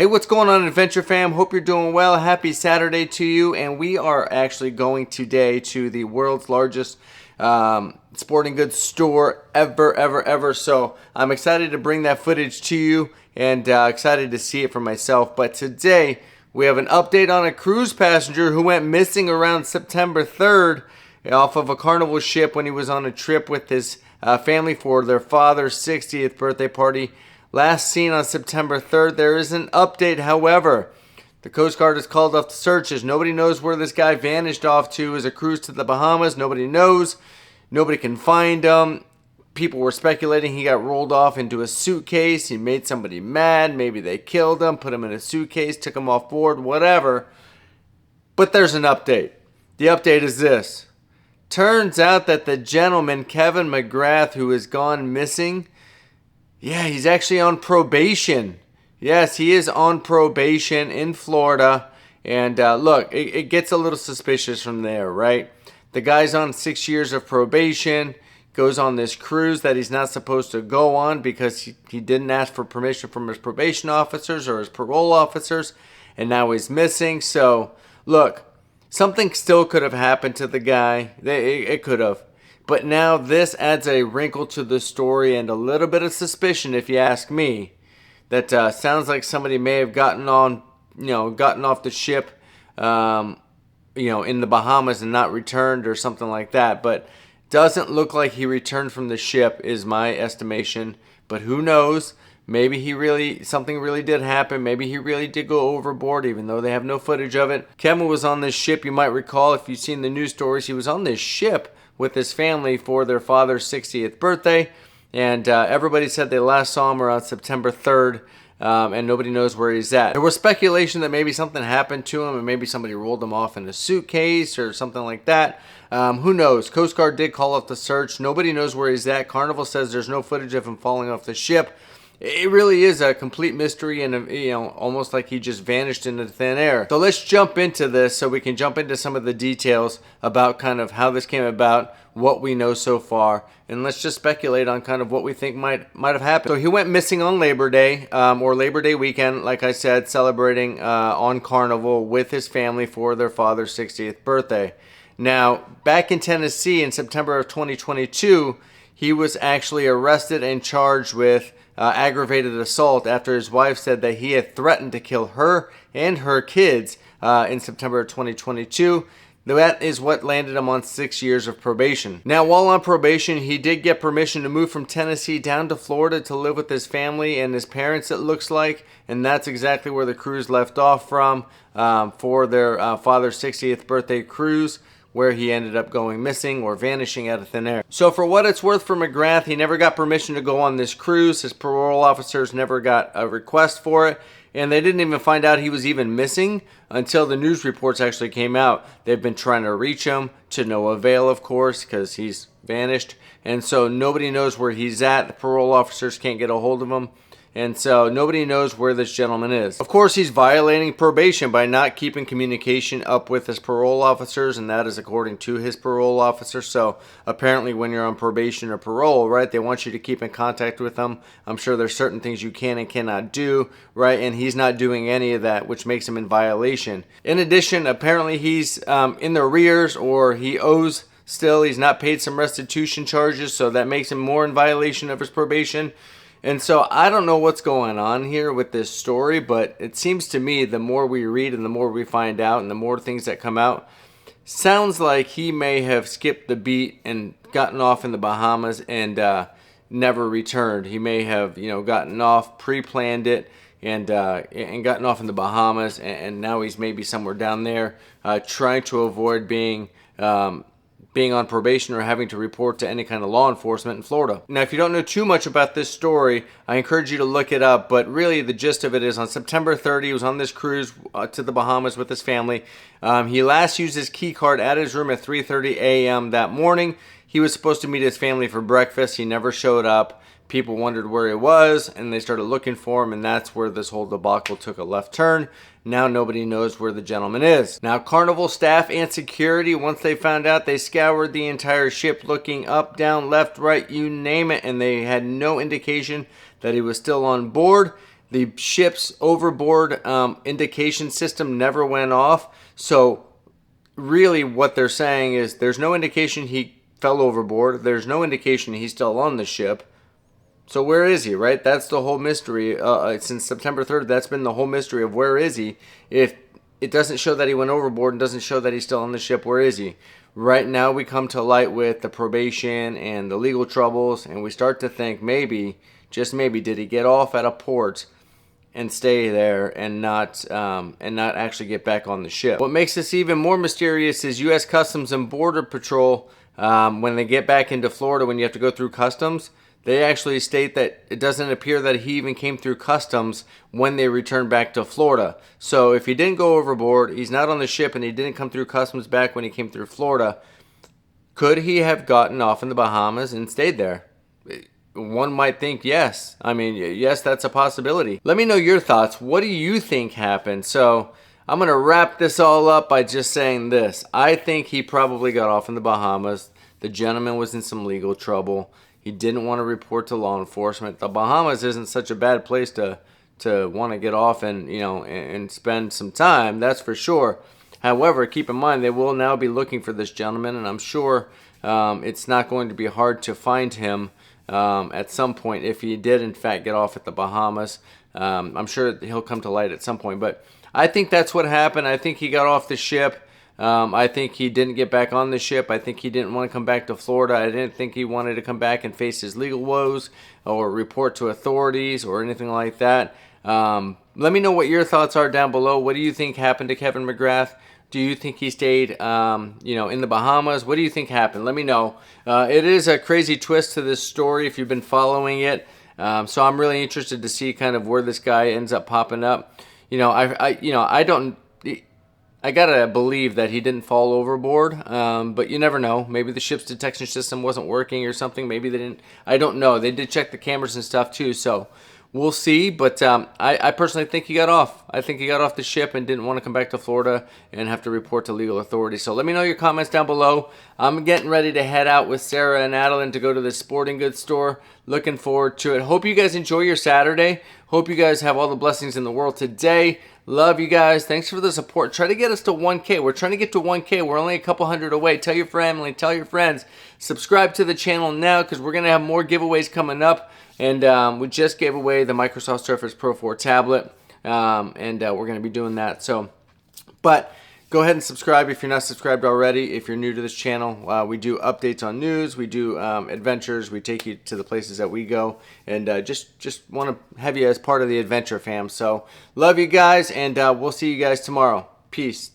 Hey, what's going on, Adventure Fam? Hope you're doing well. Happy Saturday to you. And we are actually going today to the world's largest sporting goods store ever. So I'm excited to bring that footage to you and excited to see it for myself. But today we have an update on a cruise passenger who went missing around September 3rd off of a Carnival ship when he was on a trip with his family for their father's 60th birthday party. Last seen on September 3rd. There is an update, however. The Coast Guard has called off the searches. Nobody knows where this guy vanished off to as a cruise to the Bahamas. Nobody knows. Nobody can find him. People were speculating he got rolled off into a suitcase. He made somebody mad. Maybe they killed him, put him in a suitcase, took him off board, whatever. But there's an update. The update is this. Turns out that the gentleman, Kevin McGrath, who has gone missing, he's actually on probation. Yes, he is on probation in Florida. And look, it gets a little suspicious from there, right? The guy's on 6 years of probation, goes on this cruise that he's not supposed to go on because he didn't ask for permission from his probation officers or his parole officers, and now he's missing. So, look, something still could have happened to the guy. It could have. But now this adds a wrinkle to the story and a little bit of suspicion, if you ask me. That sounds like somebody may have gotten off the ship, in the Bahamas and not returned or something like that. But doesn't look like he returned from the ship, is my estimation. But who knows? Maybe something really did happen. Maybe he really did go overboard, even though they have no footage of it. Kevin was on this ship. You might recall, if you've seen the news stories, he was on this ship with his family for their father's 60th birthday, and everybody said they last saw him around September 3rd, and nobody knows where he's at. There was speculation that maybe something happened to him, and maybe somebody rolled him off in a suitcase or something like that. Who knows? Coast Guard did call off the search. Nobody knows where he's at. Carnival says there's no footage of him falling off the ship. It really is a complete mystery, and almost like he just vanished into thin air. So let's jump into this so we can jump into some of the details about kind of how this came about, what we know so far, and let's just speculate on kind of what we think might have happened. So he went missing on Labor Day, or Labor Day weekend, like I said, celebrating on Carnival with his family for their father's 60th birthday. Now, back in Tennessee in September of 2022, he was actually arrested and charged with aggravated assault after his wife said that he had threatened to kill her and her kids in September of 2022. That is what landed him on 6 years of probation. Now, while on probation, he did get permission to move from Tennessee down to Florida to live with his family and his parents, it looks like, and that's exactly where the cruise left off from for their father's 60th birthday cruise, where he ended up going missing or vanishing out of thin air. So for what it's worth for McGrath, he never got permission to go on this cruise. His parole officers never got a request for it, and they didn't even find out he was even missing until the news reports actually came out. They've been trying to reach him to no avail, of course, because he's vanished, and so nobody knows where he's at. The parole officers can't get a hold of him. And so nobody knows where this gentleman is. Of course, he's violating probation by not keeping communication up with his parole officers, and that is according to his parole officer. So apparently when you're on probation or parole, right, they want you to keep in contact with them. I'm sure there's certain things you can and cannot do, right, and he's not doing any of that, which makes him in violation. In addition, apparently he's in the arrears, or he owes still. He's not paid some restitution charges, so that makes him more in violation of his probation. And so I don't know what's going on here with this story, but it seems to me the more we read and the more we find out and the more things that come out, sounds like he may have skipped the beat and gotten off in the Bahamas and never returned. He may have, gotten off, pre-planned it, and gotten off in the Bahamas, and now he's maybe somewhere down there trying to avoid being on probation or having to report to any kind of law enforcement in Florida. Now, if you don't know too much about this story, I encourage you to look it up, but really the gist of it is on September 30, he was on this cruise to the Bahamas with his family. He last used his key card at his room at 3:30 a.m. that morning. He was supposed to meet his family for breakfast. He never showed up. People wondered where he was, and they started looking for him, and that's where this whole debacle took a left turn. Now nobody knows where the gentleman is. Now, Carnival staff and security, once they found out, they scoured the entire ship looking up, down, left, right, you name it, and they had no indication that he was still on board. The ship's overboard indication system never went off. So really what they're saying is there's no indication he fell overboard. There's no indication he's still on the ship. So where is he, right? That's the whole mystery. Since September 3rd, that's been the whole mystery of where is he. If it doesn't show that he went overboard and doesn't show that he's still on the ship, where is he? Right now we come to light with the probation and the legal troubles, and we start to think maybe, just maybe, did he get off at a port and stay there and not actually get back on the ship? What makes this even more mysterious is U.S. Customs and Border Patrol, when they get back into Florida, when you have to go through customs, they actually state that it doesn't appear that he even came through customs when they returned back to Florida. So if he didn't go overboard, he's not on the ship, and he didn't come through customs back when he came through Florida, could he have gotten off in the Bahamas and stayed there? One might think yes. I mean, yes, that's a possibility. Let me know your thoughts. What do you think happened? So I'm going to wrap this all up by just saying this. I think he probably got off in the Bahamas. The gentleman was in some legal trouble. He didn't want to report to law enforcement. The Bahamas isn't such a bad place to want to get off and, and spend some time. That's for sure. However, keep in mind they will now be looking for this gentleman, and I'm sure it's not going to be hard to find him at some point if he did in fact get off at the Bahamas. I'm sure he'll come to light at some point. But I think that's what happened. I think he got off the ship. I think he didn't get back on the ship. I think he didn't want to come back to Florida. I didn't think he wanted to come back and face his legal woes or report to authorities or anything like that. Let me know what your thoughts are down below. What do you think happened to Kevin McGrath? Do you think he stayed, in the Bahamas? What do you think happened? Let me know. It is a crazy twist to this story if you've been following it. So I'm really interested to see kind of where this guy ends up popping up. I gotta believe that he didn't fall overboard, but you never know. Maybe the ship's detection system wasn't working or something. Maybe they didn't. I don't know. They did check the cameras and stuff too, so we'll see. But I personally think he got off. I think he got off the ship and didn't want to come back to Florida and have to report to legal authorities. So let me know your comments down below. I'm getting ready to head out with Sarah and Adeline to go to the sporting goods store. Looking forward to it. Hope you guys enjoy your Saturday. Hope you guys have all the blessings in the world today. Love you guys. Thanks for the support. Try to get us to 1K. We're trying to get to 1K. We're only a couple hundred away. Tell your family. Tell your friends. Subscribe to the channel now because we're going to have more giveaways coming up. And we just gave away the Microsoft Surface Pro 4 tablet. And we're going to be doing that. But go ahead and subscribe if you're not subscribed already. If you're new to this channel, we do updates on news. We do adventures. We take you to the places that we go. And just want to have you as part of the adventure fam. So love you guys, and we'll see you guys tomorrow. Peace.